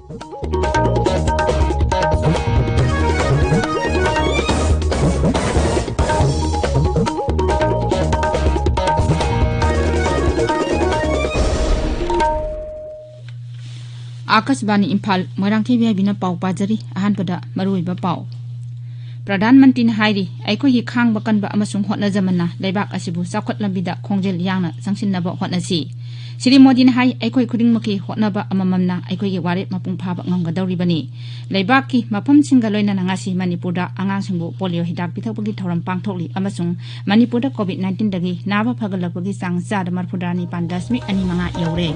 आकाशवाणी इम्फाल मोरांथी बिना पाव पाजरी अहानपदा मरुइबा पाव प्रधानमंत्री हाइरी अखोई खांग कनबा अमसुंग होटनजमना लेबाक असिबु चाखोट लंबिदा खोंजेल याना संसिनबा होटनसी श्री मोदी ने हाई अखोई खुदिंगमकी होटनबा अमममना अखोई वारे मपुंग फाबा ngamgadawribani लेबाककी मफमसिंगा लोइना ngasi मणिपुरदा आंगांसिंगबु polio हिदाक पिथकपगी थौरम पांगथोकली अमसुंग मणिपुरदा covid दगी Naba फगलपगी Chang चाद मरफुदानी 5.25 you're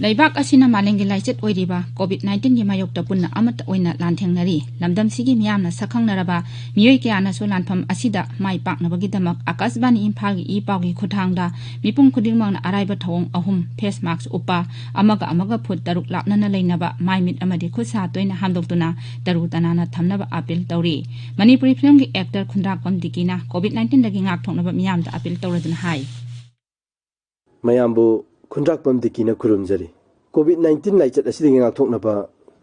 लेबाक असिना मालेंगे लाइचेट ओइरिबा कोविड-19 की मायोक्ता पुन्ना अमत ओइना लांथेंगनरी लमदम सिगी मियामना सखंगनरबा मियोय क्यानासो लानफम असिदा माइ पाकनबगीदमक आकाशवाणी इम्फाल ई पाउगी खुथांगदा मिपुंग खुदिंगमंगना अराइबा थौंग अहुम फेस मास्क उपा अमगा फुट तरुक लापनना लेनबा माइ मिट अमदि खुसा तोइना हामदोक्तुना तरु तनाना थमनबा अपील तौरी मणिपुरी फिल्म की एक्टर खुंद्राकपम दिकीना कोविड-19 दगी ngakthoknaba मियामदा अपील तौरदुना हाई मयामबु खुंद्राकपम दिकीना खुरुमजरी कोविड-19 लाइचत असिदगी ngakthoknaba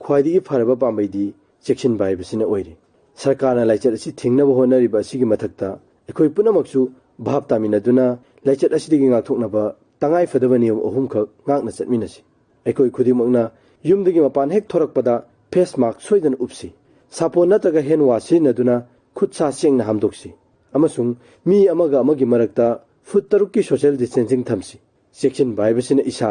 ख्वाइदगी फरबा पामबैदी चेक्शन बायबसिना ओइरी सरकारना लाइचत असि थिंगनबा होनरिबा असिगी मथक्ता अखोइ पुनमक्सु भाब तामिनदुना लाइचत असिदगी ngakthoknaba तंगाई फदबा नियम अहुमख ngakना चटमिनसि अखोइ खुदिमकना युमदगी मपान हेक थोरकपदा फेस मास्क सोइदन उपसि सापोन नत्रगा हैंड वाश सिनदुना खुद सा सेंगना हामदोक्सि अमसुंग मी अमगा अमगी मरक्ता फुट तरुक्की सोशल डिस्टेंसिंग थमसि सेक्शन बायबसिना इसा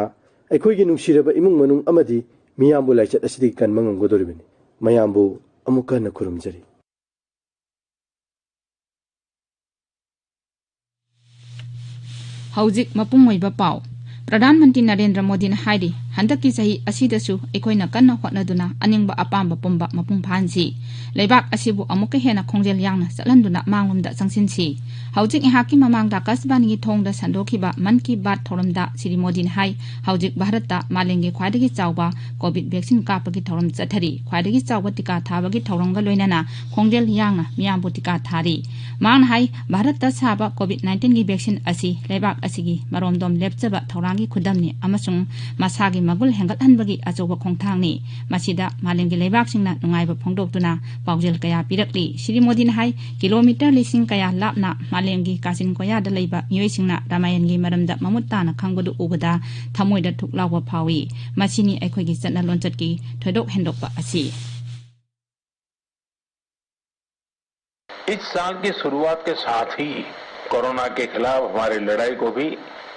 अखोइगी नुंसिरबा इमुंग मनुंग अमदी मियामबु लाइचत असिदगी कनबा ngamgadoribani मयामबु अमुकना खुरुमजरी हौजिक मपुंग ओइबा पाव प्रधानमंत्री नरेंद्र मोदी ने हाइरी हंदकी सही असिदसु एकोइना कन्ना होटनदुना अनिंगबा अपांबा पुंबा मपुंग फानसी लेबाक असिबु अमुक हेना खोंजेल यांगना चलनदुना मांगलुमदा संसिनसी हौजिक इहाकी ममांगदा आकाशवाणी थोंगदा संदोखिबा मन की बात थौरमदा श्री मोदी ने हाई हौजिक भारतता मालेंगे ख्वाइदगी चावबा कोविड वैक्सीन कापगी थौरम चथरी ख्वाइदगी चावबा टिका थाबगी थौरमगा लोइनाना खोंजेल यांगना मियामबु टिका थारी मांग हाई भारतता साबा कोविड-19 की वैक्सीन असी लेबाक असिगी मरोमदोम लेपचबा थौरांगी खुदमनी अमसुंग मसागी मगुल हेंगतहनबगी अचौबा खोंथांगनी मसिदा मालेंगे लेबाकसिंगना नुंगाइबा फोंदोक्तुना पाउजेल कया पिरकली श्री मोदी ने हाई किलोमीटर लिसिंग कया लापना मालेंगी कासिन कोयादा लेबा मियोइसिंगना रामायणगी मरमदा ममुत्ताना खंगबदु उबदा थमोइदा थुकलावबा फावी मसिनी अखोइगी चटना लोंचतकी थोदोक हेंदोकपा असि इस साल की शुरुआत के साथ ही कोरोना के खिलाफ हमारी लड़ाई को भी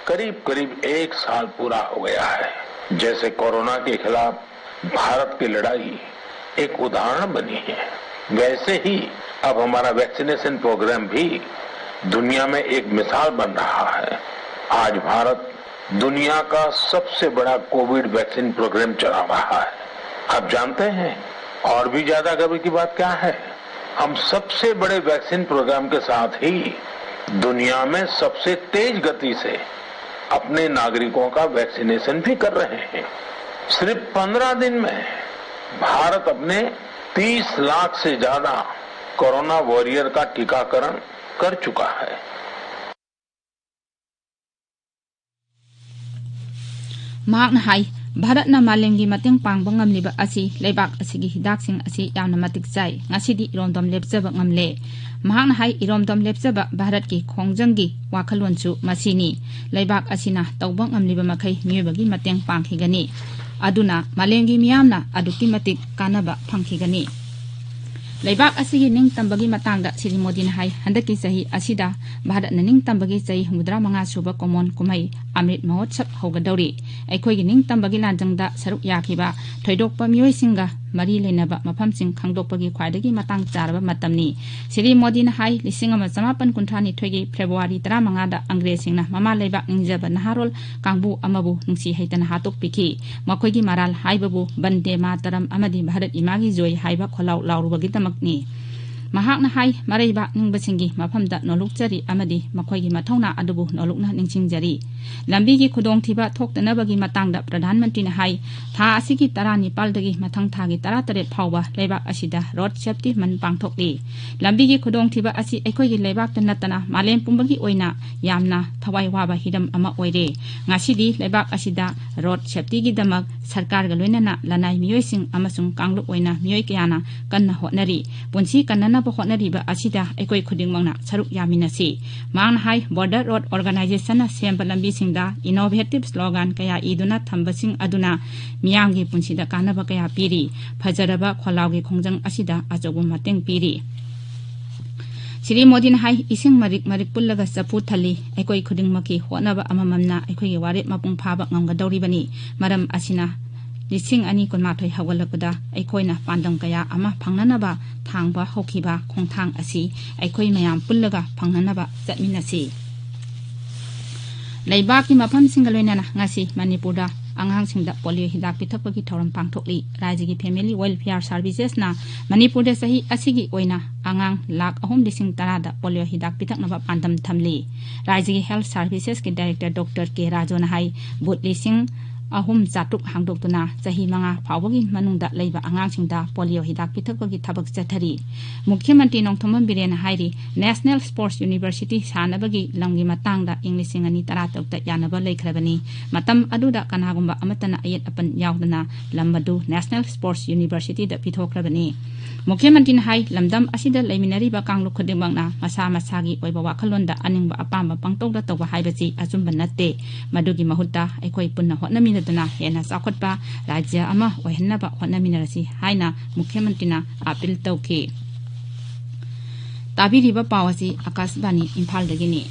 करीब करीब 1 साल पूरा हो गया है। जैसे कोरोना के खिलाफ भारत की लड़ाई एक उदाहरण बनी है, वैसे ही अब हमारा वैक्सीनेशन प्रोग्राम भी दुनिया में एक मिसाल बन रहा है। आज भारत दुनिया का सबसे बड़ा कोविड वैक्सीन प्रोग्राम चला रहा है। आप जानते हैं और भी ज्यादा गर्व की बात क्या है, हम सबसे बड़े वैक्सीन प्रोग्राम के साथ ही दुनिया में सबसे तेज गति से अपने नागरिकों का वैक्सीनेशन भी कर रहे हैं। सिर्फ 15 दिन में भारत अपने 30 लाख से ज्यादा कोरोना वॉरियर का टीकाकरण कर चुका है। मांग हाई भारतना मालेंगी Matang पांगबा ngamliba asi leibak asigi hidaksing asi yamna matik chai ngasidi iromdom lepchaba ngamle mahakna hai iromdom lepchaba bharat ki khongjanggi wakhalonchu masini leibak asina tawba ngamliba makhai miyobagi mateng pangkhigani aduna malengi miyamna aduki matik kanaba phangkhigani लेबाक असिगी निंग तंबगी मतंगदा श्री मोदी ने high हंदकी सही असिदा भारत निंग तंबगी सही 15 सुबा common कुमई Amrit Mahotsav होगदौरी अखोइगी निंग तंबगी लांजंगदा सरुक याखिबा थोइदोकपा मियोइसिंगा मरी लेनबा मफमसिंग खंगदोकपगी ख्वाइदगी मतंग चारबा मतमनी श्री मोदी ने high 1952 February 15 दा अंग्रेजिंगना mama लेबाक निंजबा नहारोल कांगबु अमबु नुंसी हैतन हातोक पिखी मखोइगी माराल हाइबबु बंदे मातरम अमदी भारत इमागी जोय हाइबा खोलाव लाउरुबगी तमकनी mahakna hai maraiba ningbasingi mafamda nolukjari amadi makhoi gi mathona adubu nolukna ningsingjari lambi gi khudong thiba thoktanabagi matangda pradhan mantri na hai tha asigi 12 dagi mathang thagi 13 phawba leibak asida road safety man pangthokli lambi gi khudong thiba asi ekhoi gi leibak ta natana malem pumbagi oina yamna thawai waba hiram ama oire ngasidi leibak asida road safety gi damak sarkar ga loinana lanai miyoising amasung kanglup oina miyoi kyana kanna honari punsi kanna ba honari ba asida ekoi khuding mangna saruk yaminasi mang hai border road organization na sembal lambi singda innovative slogan kaya iduna thambasing aduna miyamgi punsida kanaba kaya piri fajaraba kholawgi khongjang asida ajobu mateng piri Siri Modin hai ising marik pullaga sapu thali ekoi khuding maki honaba amamamna ekoi gi warit mapung phaba ngamga dawribani maram asina lising ani kunmathoi hawalakada aikoina pandam kaya ama phangnanaba thangba hokhiba khongthang asi aikoi mayam pullaga phangnanaba chatminasi leibaki mafam singaloinana ngasi manipurda angang singda polio hidak pithakpagi thoram pangthokli rajigi family welfare services na manipurda sahi asigi oina angang lakh 3,10,000 da polio hidak pithaknaba pandam thamli rajigi health services ki director dr k rajona hai butli sing ahum jatuk hangdoktuna sahi manga phawagi manungda leiba angangsingda polio hidak pithakpagi thabak chathari mukhyamantri nongthomam biren hairi national sports university sanabagi lamgi matangda inglising ani 13 ta yanaba leikhrabani matam aduda kanagumba amatana ayet apan yaudana lambadu national sports university da pithokrabani mukhyamantri hai lamdam asida leiminari ba kanglu khudimangna masa masagi oiba wakhalonda aningba apamba pangtokda tawba haibachi ajumba natte madugi mahutta aikoi punna hotnamina duna hena sakhotpa rajya ama ohenaba hotnaminarasi haina mukhyamantri apil tawki tabiriba pawasi akasbani imphal dagini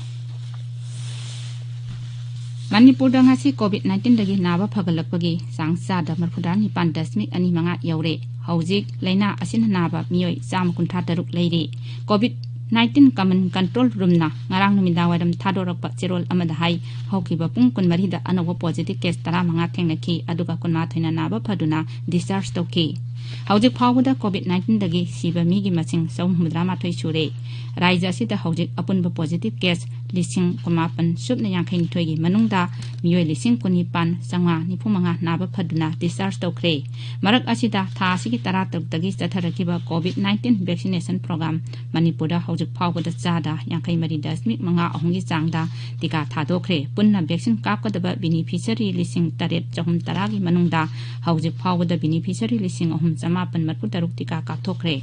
Manipur ngasi COVID-19 dagi naba phagalakpagi sangsa da marphuda 9.2 yaure haujik laina asin naba miyoi 163 leiri COVID-19 common control room na ngarang numida wadam thadorakpa cherol amada hai haukiba pung kunmari da anawa positive case 15 thengnaki aduga kunma thoina naba phaduna discharge tawki haujik phawda COVID-19 dagi siba migi masing 338 sure raija sida haujik apunba positive case lising kumapan subna yangkhain thoigi manungda miyoi lising kunipan sanga nipumanga naba phaduna discharge tawkre marak asida tha asigi 13 dagi chatharakiba COVID-19 vaccination program manipurda haujik phawda chada yangkai mari dasmik manga ahungi changda tika thadokre punna vaccine kapkadaba beneficiary lising 8 gi manungda haujik phawda beneficiary lising 3,936 tika kapthokre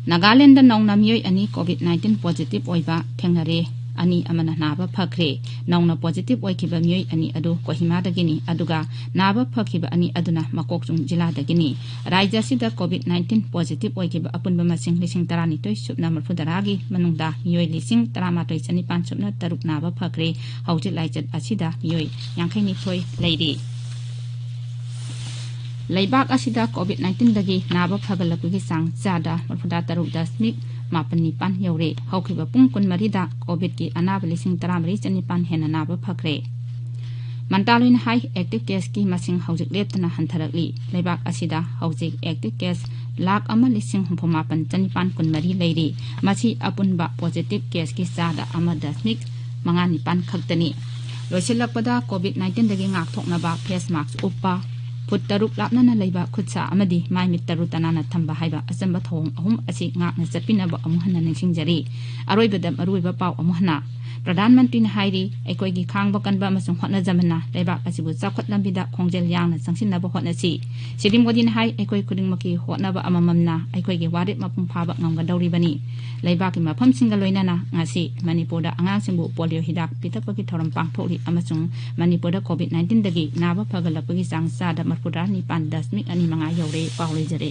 Nagaland naungna miyoi ani COVID-19 positive oiba thengnare ani amana naba phakre naungna positive oikiba miyoi ani adu Kohima dagini aduga naba phakhiba ani aduna Makokchung jila dagini raija sida COVID-19 positive oikiba apunba masing lising 12 subna marfudaragi manungda miyoi lising 13,500 subna taruk naba phakre hauji laichat asida miyoi yangkhaini thoi leiri Laibak asida COVID-19 dagi naba phagalakpagi sang chada marfuda 3.9 yaure haukiba pung kunmari da COVID ki anaba lising 13,900 hena naba phakre Mantalin hai active case ki masing haujik leptana hantharakli laibak asida haujik active case lakh ama lising 9,900 kunmari leiri machi apunba positive case ki chada ama dasmik manga nipan khaktani loisilakpada COVID-19 dagi ngak thoknaba face mask uppa Put taruk lapna leiba khutsa amadi mai mit taru tanana thamba haiba asamba thong ahum asi ngak na chapinaba amuhana ningsingjari aroibada aruiba paw amuhana Pradhan Mantri na hairi ekoi gi khangba kanba amasung hotna jamana leiba asibu chakhat lambida khongjel yangna sangsinaba hotnasi Siri Modin hai ekoi khudingmaki hotnaba amamamna ekoi gi warit mapung phaba ngamga dawribani leiba ki mafam singaloinana ngasi Manipurda angangsingbu polio hidak pitapagi thoram pangthokli amasung Manipurda COVID-19 dagi naba phagalapagi sangsa da marpuda 9.2 yaure pawlejare